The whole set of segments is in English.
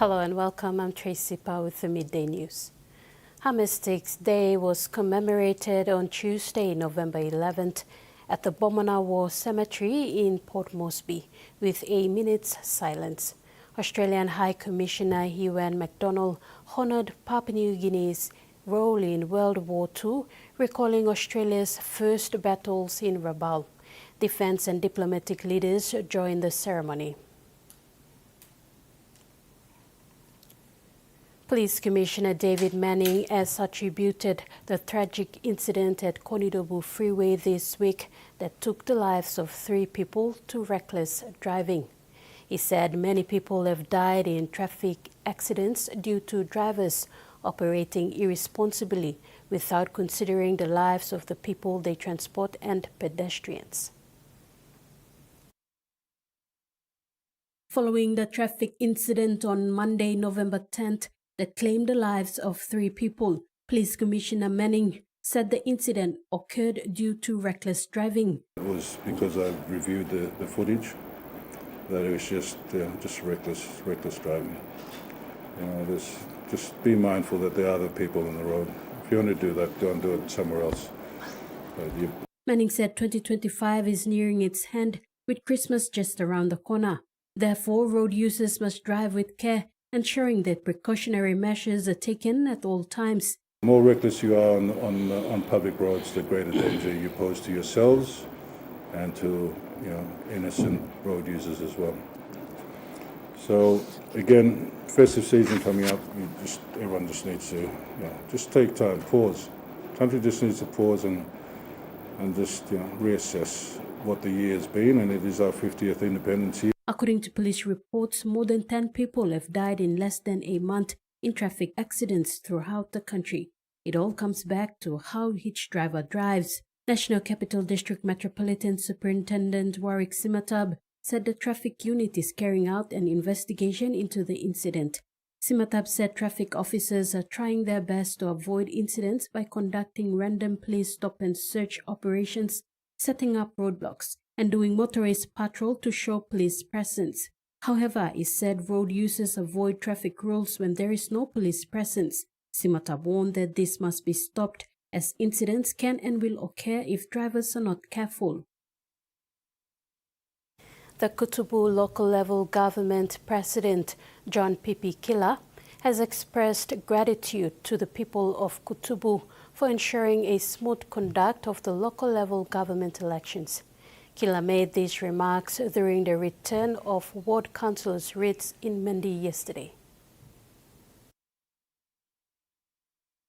Hello and welcome. I'm Tracy Pa with the Midday News. Armistice Day was commemorated on Tuesday, November 11th at the Bomana War Cemetery in Port Moresby with a minute's silence. Australian High Commissioner Ewan MacDonald honoured Papua New Guinea's role in World War II, recalling Australia's first battles in Rabaul. Defence and diplomatic leaders joined the ceremony. Police Commissioner David Manning has attributed the tragic incident at Konidobu Freeway this week that took the lives of 3 people to reckless driving. He said many people have died in traffic accidents due to drivers operating irresponsibly without considering the lives of the people they transport and pedestrians. Following the traffic incident on Monday, November 10th, that claimed the lives of 3 people, Police Commissioner Manning said the incident occurred due to reckless driving. It was because I reviewed the footage that it was just reckless driving. Just be mindful that there are other people on the road. If you want to do that, go and do it somewhere else. Manning said 2025 is nearing its end with Christmas just around the corner. Therefore, road users must drive with care, ensuring that precautionary measures are taken at all times. The more reckless you are on public roads, the greater danger you pose to yourselves and to innocent road users as well. So again, festive season coming up, everyone just needs to just take time, pause. Country just needs to pause and just reassess what the year has been, and it is our 50th independence year. According to police reports, more than 10 people have died in less than a month in traffic accidents throughout the country. It all comes back to how each driver drives. National Capital District Metropolitan Superintendent Warwick Simatab said the traffic unit is carrying out an investigation into the incident. Simatab said traffic officers are trying their best to avoid incidents by conducting random police stop and search operations, setting up roadblocks, and doing motorist patrol to show police presence. However, he said road users avoid traffic rules when there is no police presence. Simatab warned that this must be stopped as incidents can and will occur if drivers are not careful. The Kutubu local level government president, John Pipi Kila, has expressed gratitude to the people of Kutubu for ensuring a smooth conduct of the local level government elections. Kila made these remarks during the return of ward councillors' writs in Midday yesterday.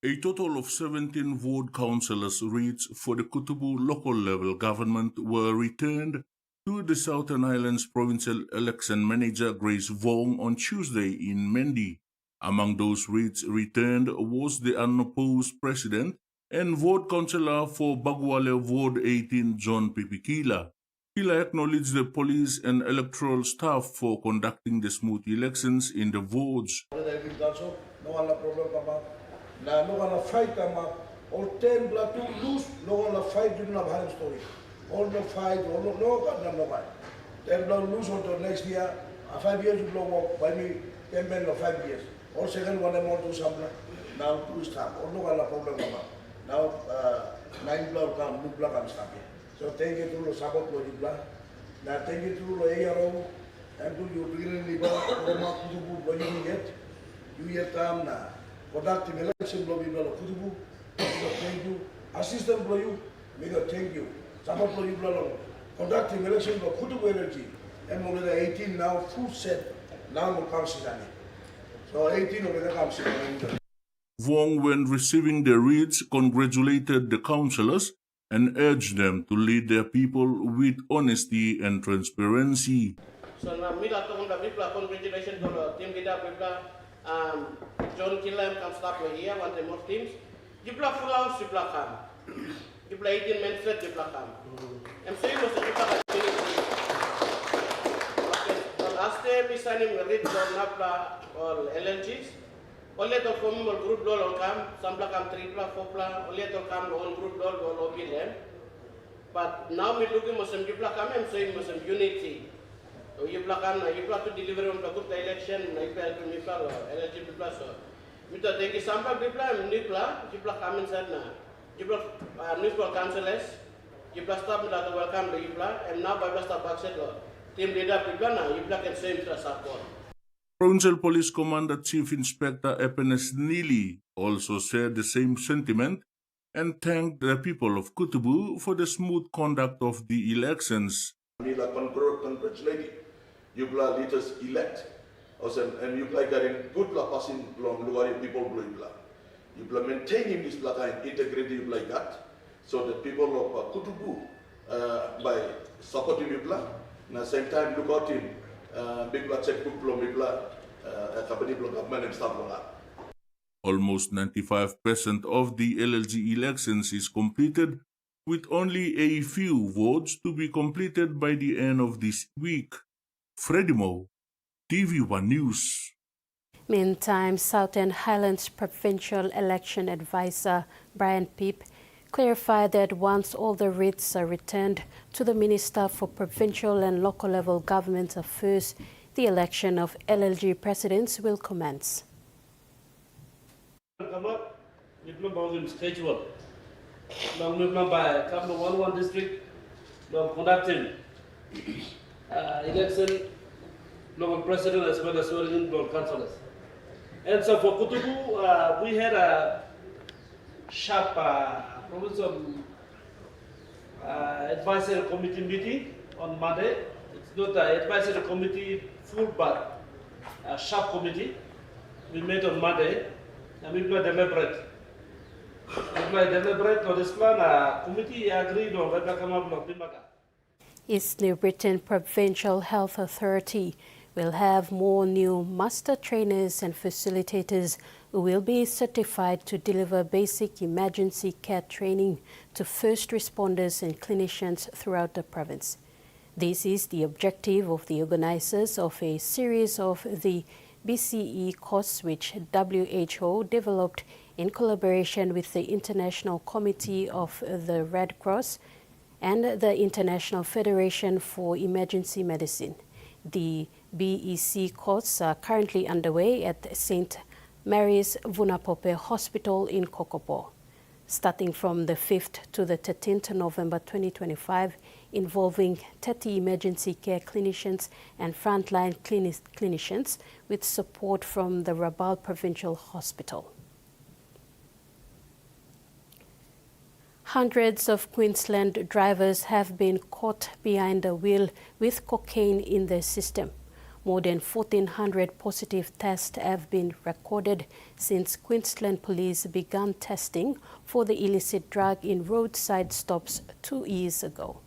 A total of 17 ward councillors' writs for the Kutubu local level government were returned to the Southern Highlands Provincial Election Manager Grace Vong on Tuesday in Midday. Among those writs returned was the unopposed president and ward councillor for Bagwale Ward 18, John Pipi Kila. Kila acknowledged the police and electoral staff for conducting the smooth elections in the wards. All 10 blood to lose, no one fight, you don't have story. All the fight, all no fight. 10 blood lose until next year, 5 years you blow up by me, 10 men or 5 years. All second one more to some now 2 staff, all no one problem. Now 9 blood come, new blood comes up. So thank you to the support for the blood. Now thank you to the ARO and to you green liver, Roma Kutubu, what you get. You get time now. Conducting election blow people of Kutubu, thank you. Assistant blow you, make a thank you. Support blow you blow. Conducting election for Kutubu energy. And over the 18 now, full set, now will come sit on it. So 18 over the come sit on it. Vong, when receiving the writs, congratulated the councillors and urged them to lead their people with honesty and transparency. So now, congratulations to the team leader, John Kila comes up here, one of the more teams. Jibla full house, Jibla come. Jibla 18 men straight, Jibla come. I'm saying was a Jibla last day, we signed him a read on Napla or LLGs. Only to form a group doll or come, some black and 3 pla, 4 pla, only to come on group doll or lobby them. But now we looking for some Jibla come and saying for some unity. Yipla kan yipla to deliver on the election yipla election yipla so mita dengi sampai yipla kamen sana yipla municipal councillors yipla staff mita to welcome the yipla and now by staff back set lo team leader yipla na yipla can same mita support. Provincial Police Commander Chief Inspector Epenes Neely also shared the same sentiment and thanked the people of Kutubu for the smooth conduct of the elections. Nila congratulate you bla leaders elect and you bla getting good bla passing long luar people bla you bla maintaining this bla kind integrity you bla got so that people of Kutubu by supporting you bla na same time look out in big bla check book bla company bla government and stuff bla. Almost 95% of the LLG elections is completed, with only a few votes to be completed by the end of this week. Freddie Mo, TVWAN News. Meantime, Southern Highlands Provincial Election Advisor Brian Peep clarified that once all the writs are returned to the Minister for Provincial and Local Level Government Affairs, the election of LLG presidents will commence. Schedule. Long by Commemoration district, conducting election, local president as well as swearing in councillors. And so for Kutubu, we had a sharp provincial advisory committee meeting on Monday. It's not an advisory committee full, but a sharp committee. We met on Monday and we will deliberate. East New Britain Provincial Health Authority will have more new master trainers and facilitators who will be certified to deliver basic emergency care training to first responders and clinicians throughout the province. This is the objective of the organizers of a series of the BCE course which WHO developed in collaboration with the International Committee of the Red Cross and the International Federation for Emergency Medicine. The BEC courses are currently underway at St. Mary's Vunapope Hospital in Kokopo, starting from the 5th to the 13th November 2025, involving 30 emergency care clinicians and frontline clinicians with support from the Rabaul Provincial Hospital. Hundreds of Queensland drivers have been caught behind the wheel with cocaine in their system. More than 1,400 positive tests have been recorded since Queensland Police began testing for the illicit drug in roadside stops 2 years ago.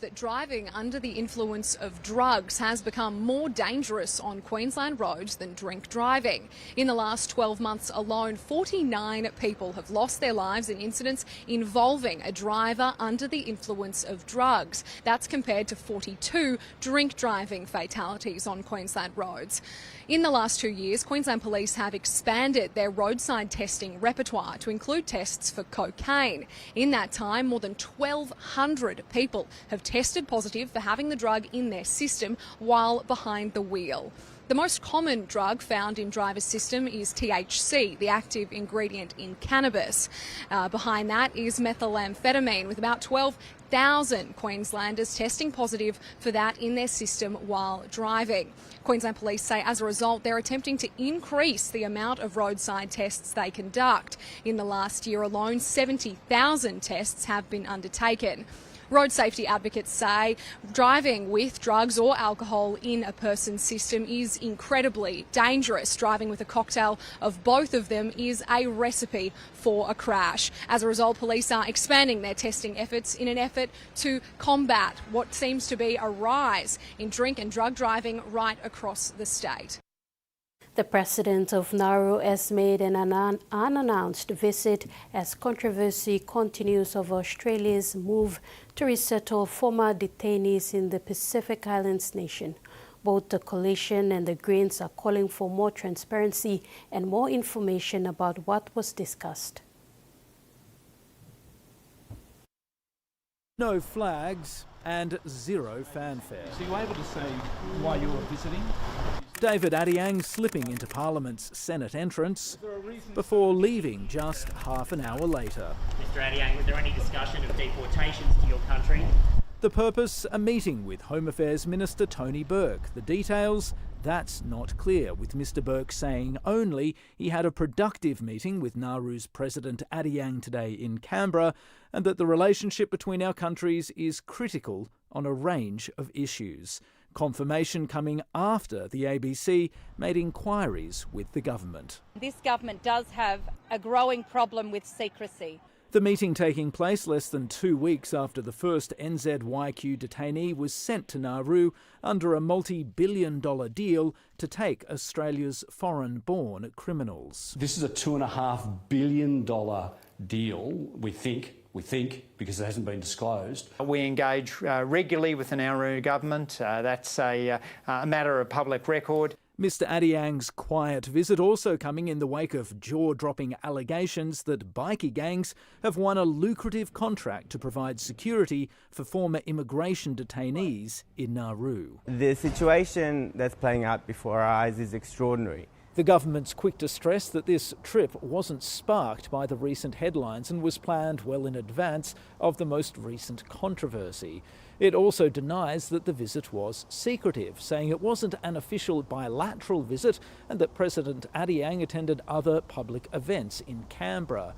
That driving under the influence of drugs has become more dangerous on Queensland roads than drink driving. In the last 12 months alone, 49 people have lost their lives in incidents involving a driver under the influence of drugs. That's compared to 42 drink driving fatalities on Queensland roads. In the last 2 years, Queensland Police have expanded their roadside testing repertoire to include tests for cocaine. In that time, more than 1,200 people have tested positive for having the drug in their system while behind the wheel. The most common drug found in drivers' system is THC, the active ingredient in cannabis. Behind that is methamphetamine, with about 12,000 Queenslanders testing positive for that in their system while driving. Queensland Police say as a result they're attempting to increase the amount of roadside tests they conduct. In the last year alone, 70,000 tests have been undertaken. Road safety advocates say driving with drugs or alcohol in a person's system is incredibly dangerous. Driving with a cocktail of both of them is a recipe for a crash. As a result, police are expanding their testing efforts in an effort to combat what seems to be a rise in drink and drug driving right across the state. The president of Nauru has made an unannounced visit as controversy continues over Australia's move to resettle former detainees in the Pacific Islands nation. Both the coalition and the Greens are calling for more transparency and more information about what was discussed. No flags, and zero fanfare. So you were able to say why you were visiting? David Adiang slipping into Parliament's Senate entrance before leaving just half an hour later. Mr Adiang, was there any discussion of deportations to your country? The purpose, a meeting with Home Affairs Minister Tony Burke. The details, that's not clear, with Mr Burke saying only he had a productive meeting with Nauru's President Adiang today in Canberra and that the relationship between our countries is critical on a range of issues. Confirmation coming after the ABC made inquiries with the government. This government does have a growing problem with secrecy. The meeting taking place less than 2 weeks after the first NZYQ detainee was sent to Nauru under a multi-billion-dollar deal to take Australia's foreign-born criminals. This is a $2.5 billion deal, we think, because it hasn't been disclosed. We engage regularly with the Nauru government. That's a matter of public record. Mr Adiang's quiet visit also coming in the wake of jaw-dropping allegations that bikie gangs have won a lucrative contract to provide security for former immigration detainees in Nauru. The situation that's playing out before our eyes is extraordinary. The government's quick to stress that this trip wasn't sparked by the recent headlines and was planned well in advance of the most recent controversy. It also denies that the visit was secretive, saying it wasn't an official bilateral visit and that President Adiang attended other public events in Canberra.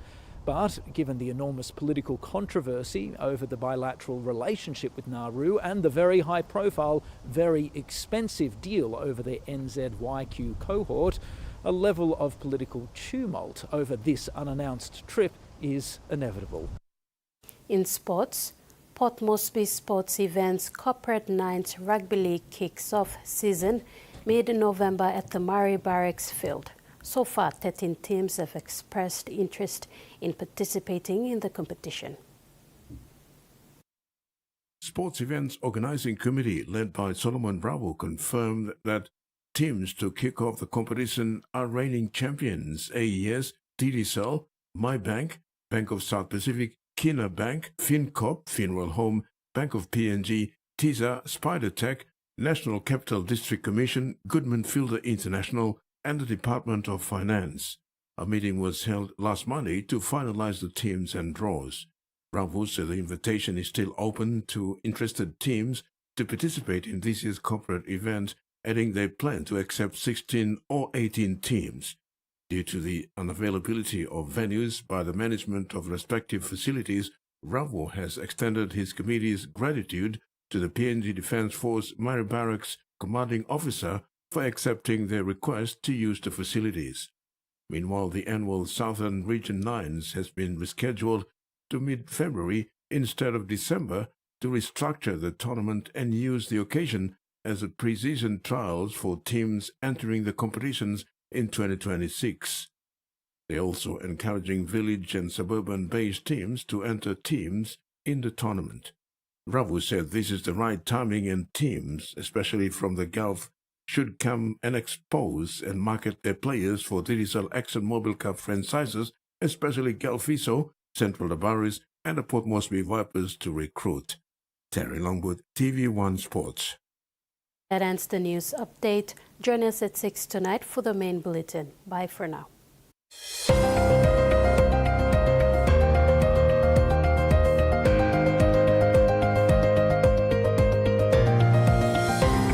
But given the enormous political controversy over the bilateral relationship with Nauru and the very high-profile, very expensive deal over the NZYQ cohort, a level of political tumult over this unannounced trip is inevitable. In sports, Port Moresby Sports Events Corporate Nines Rugby League kicks off season mid-November at the Murray Barracks Field. So far, 13 teams have expressed interest in participating in the competition. Sports Events Organising Committee, led by Solomon Bravo, confirmed that teams to kick off the competition are reigning champions AES, TDCell, MyBank, Bank of South Pacific, Kina Bank, FinCorp, Finwell Home, Bank of PNG, TISA, Spider Tech, National Capital District Commission, Goodman Fielder International, and the Department of Finance. A meeting was held last Monday to finalize the teams and draws. Bravo said the invitation is still open to interested teams to participate in this year's corporate event, adding they plan to accept 16 or 18 teams. Due to the unavailability of venues by the management of respective facilities, Bravo has extended his committee's gratitude to the PNG Defence Force Murray Barracks commanding officer for accepting their request to use the facilities. Meanwhile, the annual Southern Region 9s has been rescheduled to mid-February instead of December to restructure the tournament and use the occasion as a pre-season trials for teams entering the competitions in 2026. They're also encouraging village and suburban-based teams to enter teams in the tournament. Bravo said this is the right timing and teams, especially from the Gulf, should come and expose and market their players for TDCell ExxonMobil Cup franchises, especially Gulfiso, Central Labaris, and the Port Moresby Vipers to recruit. Terry Longwood, TV1 Sports. That ends the news update. Join us at 6 tonight for the main bulletin. Bye for now.